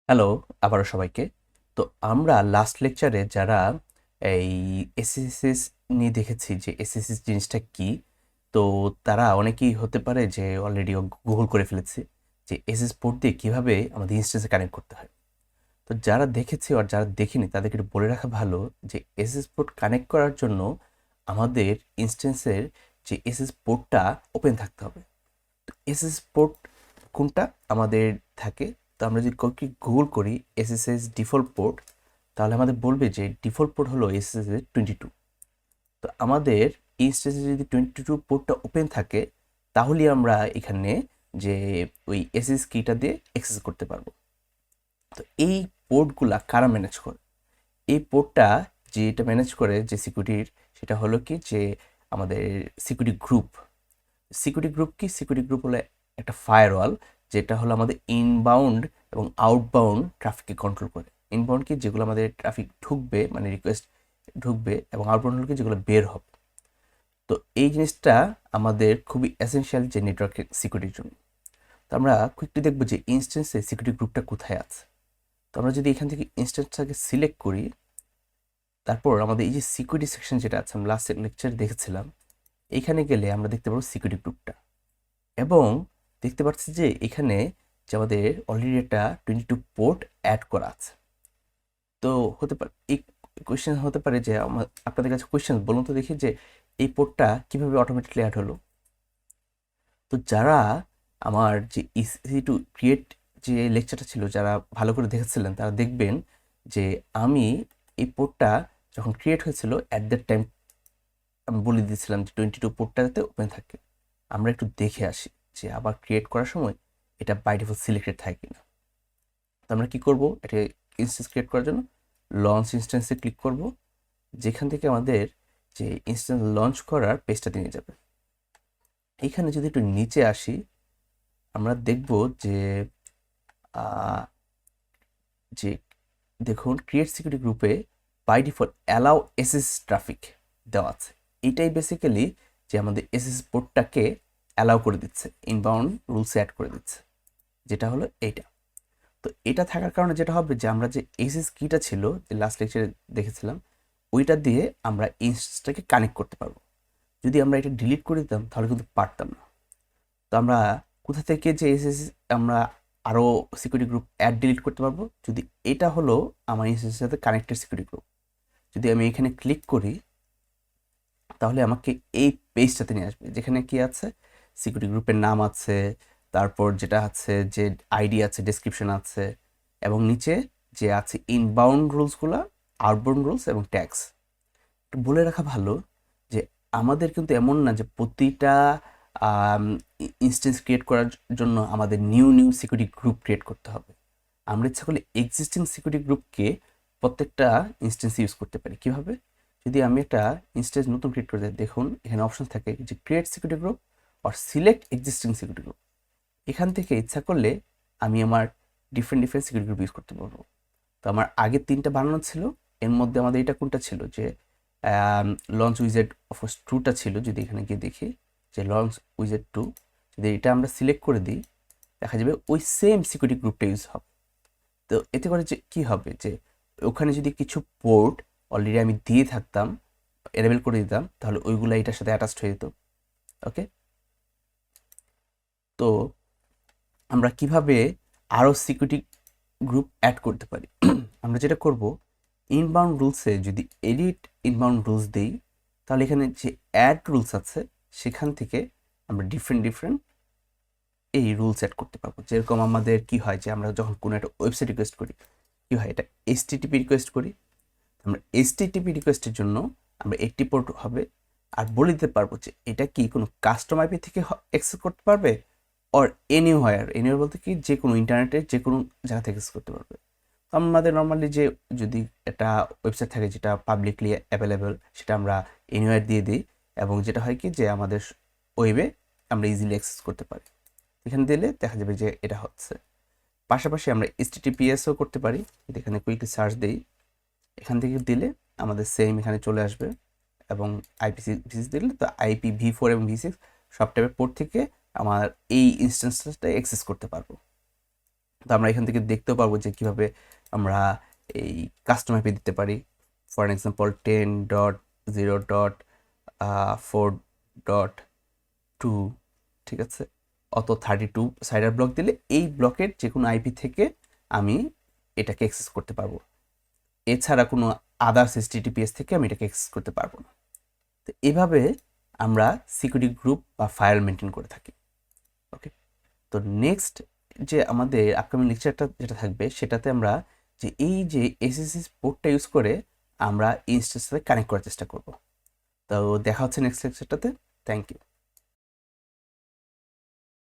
Hello, আবারও সবাইকে। তো আমরা লাস্ট লেকচারে যারা এই এসএসএস নিয়ে দেখেছি যে এসএসএস জিনিসটা কি, তো তারা অনেকেই হতে পারে যে অলরেডি গুগল করে ফেলেছে যে এসএস পোর্ট দিয়ে কিভাবে আমাদের ইনস্ট্যান্সে কানেক্ট করতে হয়। তো যারা দেখেছে আর যারা দেখেনি তাদেরকে একটু বলে রাখা ভালো যে এসএস পোর্ট কানেক্ট করার জন্য আমাদের ইনস্ট্যান্সের যে এসএস পোর্টটা ওপেন থাকতে হবে। এসএস পোর্ট কোনটা আমাদের থাকে, তো আমরা যদি গুগল করি এসএসএস ডিফল্ট পোর্ট, তাহলে আমাদের বলবে যে ডিফল্ট পোর্ট হলো এসএসএস 22। তো আমাদের ইনস্টেন্সে যদি 22 পোর্টটা ওপেন থাকে, তাহলেই আমরা এখানে যে ওই এসএস কিটা দিয়ে অ্যাক্সেস করতে পারবো। তো এই পোর্টগুলা কারা ম্যানেজ করে? এই পোর্টটা যেটা ম্যানেজ করে যে সিকিউরিটির, সেটা হলো কি যে আমাদের সিকিউরিটি গ্রুপ। সিকিউরিটি গ্রুপ কি? সিকিউরিটি গ্রুপ হলো একটা ফায়ারওয়াল, যেটা হলো আমাদের ইনবাউন্ড এবং আউটবাউন্ড ট্রাফিককে কন্ট্রোল করে। ইনবাউন্ড কি? যেগুলো আমাদের ট্রাফিক ঢুকবে, মানে রিকোয়েস্ট ঢুকবে, এবং আউটবাউন্ড হলো কি? যেগুলো বের হবে। তো এই জিনিসটা আমাদের খুবই এসেনশিয়াল যে নেটওয়ার্কের সিকিউরিটির জন্য। তো আমরা কুইকলি দেখবো যে ইনস্ট্যান্সে সিকিউরিটি গ্রুপটা কোথায় আছে। তো আমরা যদি এখান থেকে ইনস্ট্যান্সটাকে সিলেক্ট করি, তারপর আমাদের এই যে সিকিউরিটি সেকশন যেটা আছে, আমরা লাস্ট লেকচারে দেখেছিলাম, এইখানে গেলে আমরা দেখতে পাবো সিকিউরিটি গ্রুপটা, এবং দেখতে পাচ্ছি যে এখানে যে আমাদের অলরেডি একটা 22 পোর্ট অ্যাড করা আছে। তো হতে পারে এই কোয়েশ্চেন হতে পারে যে আপনাদের কাছে কোয়েশ্চেন বলুন তো দেখি যে এই পোর্টটা কিভাবে অটোমেটিকলি অ্যাড হলো। তো যারা আমার যে ইসি টু ক্রিয়েট যে লেকচারটা ছিল, যারা ভালো করে দেখেছিলেন তারা দেখবেন যে আমি এই পোর্টটা যখন ক্রিয়েট হয়েছিল অ্যাট দ্যাট টাইম আমি বলে দিয়েছিলাম যে 22 পোর্টটা যাতে ওপেন থাকে। আমরা একটু দেখে আসি যে আবার ক্রিয়েট করার সময় এটা বাই ডিফল্ট সিলেক্টেড থাকে কিনা। তো আমরা কি করব, এটা ইনস্ট্যান্স ক্রিয়েট করার জন্য লঞ্চ ইনস্ট্যান্সে ক্লিক করব, যেখান থেকে আমাদের যে ইনস্ট্যান্স লঞ্চ করার পেজটাতে নিয়ে যাবে। এইখানে যদি একটু নিচে আসি, আমরা দেখব যে আহ, যে দেখুন ক্রিয়েট সিকিউরিটি গ্রুপে by default allow SS traffic দেওয়া আছে। এটাই বেসিক্যালি যে আমাদের এসএস পোর্টটাকে অ্যালাউ করে দিচ্ছে, ইনবাউন্ড রুলস অ্যাড করে দিচ্ছে, যেটা হলো এইটা। তো এটা থাকার কারণে যেটা হবে যে আমরা যে এসএস কিটা ছিল যে লাস্ট লেকচারে দেখেছিলাম, ওইটা দিয়ে আমরা ইনস্ট্যান্সটাকে কানেক্ট করতে পারবো। যদি আমরা এটা ডিলিট করে দিতাম তাহলে কিন্তু পারতাম না। তো আমরা কোথা থেকে যে এসএস আমরা আরও সিকিউরিটি গ্রুপ অ্যাড ডিলিট করতে পারবো, যদি এটা হলো আমার ইনস্ট্যান্সের সাথে কানেক্টেড সিকিউরিটি গ্রুপ। যদি আমি এখানে ক্লিক করি, তাহলে আমাকে এই পেজটাতে নিয়ে আসবে, যেখানে কি আছে সিকিউরিটি গ্রুপের নাম আছে, তারপর যেটা আছে যে আইডি আছে, ডেসক্রিপশন আছে, এবং নিচে যে আছে ইনবাউন্ড রুলসগুলো, আউটবাউন্ড রুলস এবং ট্যাক্স। বলে রাখা ভালো যে আমাদের কিন্তু এমন না যে প্রতিটা ইনস্টেন্স ক্রিয়েট করার জন্য আমাদের new new security group create করতে হবে। আমরা ইচ্ছা করলে এক্সিস্টিং সিকিউরিটি গ্রুপকে প্রত্যেকটা ইনস্টেন্সে ইউজ করতে পারি। কিভাবে? যদি আমি একটা ইনস্টেন্স নতুন ক্রিয়েট করে দিই, দেখুন এখানে অপশন থাকে যে ক্রিয়েট সিকিউরিটি গ্রুপ আর সিলেক্ট এক্সিস্টিং সিকিউরিটি গ্রুপ। এখান থেকে ইচ্ছা করলে আমি আমার different different security group use করতে পারবো। তো আমার আগে 3টা বানানো ছিল, এর মধ্যে আমাদের এটা কোনটা ছিল যে লঞ্চ উইজেট অফকোর্স 2টা ছিল। যদি এখানে গিয়ে দেখি যে লঞ্চ উইজেট 2, যদি এটা আমরা সিলেক্ট করে দিই, দেখা যাবে ওই সেম সিকিউরিটি গ্রুপটা ইউজ হবে। তো এতে করে যে কী হবে যে ওখানে যদি কিছু পোর্ট অলরেডি আমি দিয়ে থাকতাম, এনেবল করে দিতাম, তাহলে ওইগুলো এটার সাথে অ্যাটাচড হয়ে যেত। ওকে, তো আমরা কিভাবে আরও সিকিউরিটি গ্রুপ অ্যাড করতে পারি? আমরা যেটা করব, ইনবাউন্ড রুলসে যদি এডিট ইনবাউন্ড রুলস দেই, তাহলে এখানে যে অ্যাড রুলস আছে সেখান থেকে আমরা ডিফারেন্ট ডিফারেন্ট এই রুলস অ্যাড করতে পারবো। যেরকম আমাদের কি হয় যে আমরা যখন কোনো একটা ওয়েবসাইট রিকোয়েস্ট করি, কি হয়, এটা এইচটিটিপি রিকোয়েস্ট করি। আমরা এইচটিটিপি রিকোয়েস্টের জন্য আমরা 80 পোর্ট হবে, আর বলে দিতে পারবো যে এটা কি কোনো কাস্টম আইপি থেকে অ্যাক্সেস করতে পারবে, অর এনিওয়ার। এনিওয়ার বলতে কি যে কোনো ইন্টারনেটের যে কোনো জায়গা থেকে অ্যাক্সেস করতে পারবে। তো আমাদের নর্মালি যে যদি একটা ওয়েবসাইট থাকে যেটা পাবলিকলি অ্যাভেলেবেল, সেটা আমরা এনিওয়ার দিয়ে দিই, এবং যেটা হয় কি যে আমাদের ওয়েবে আমরা ইজিলি অ্যাক্সেস করতে পারি। এখানে দিলে দেখা যাবে যে এটা হচ্ছে। পাশাপাশি আমরা এইচটিটিপিএসও করতে পারি। এখানে কুইকলি সার্চ দিই, এখান থেকে দিলে আমাদের সেম এখানে চলে আসবে, এবং আইপি6 দিলে তো IPv4 এবং V6 সব টাইপের পোর্ট থেকে আমার এই ইনস্ট্যান্সটা অ্যাক্সেস করতে পারবো। তো আমরা এখান থেকে দেখতেও পারবো যে কিভাবে আমরা এই কাস্টম আইপি দিতে পারি। ফর এক্সাম্পল 10.0.4.2, ঠিক আছে, অত 32 সাইডার ব্লক দিলে এই ব্লকের যে কোনো আইপি থেকে আমি এটাকে অ্যাক্সেস করতে পারবো। এছাড়া কোনো আদার্স HTTPS থেকে আমি এটাকে অ্যাক্সেস করতে পারবো না। তো এভাবে আমরা সিকিউরিটি গ্রুপ বা ফাইল মেনটেন করে থাকি। ওকে, তো নেক্সট যে আমাদের আপকামিং লেকচারটা যেটা থাকবে সেটাতে আমরা যে এই যে এসএসএস পোর্টটা ইউজ করে আমরা ইনস্ট্যান্সের সাথে কানেক্ট করার চেষ্টা করব। তো দেখা হচ্ছে নেক্সট লেকচারটাতে। Thank you.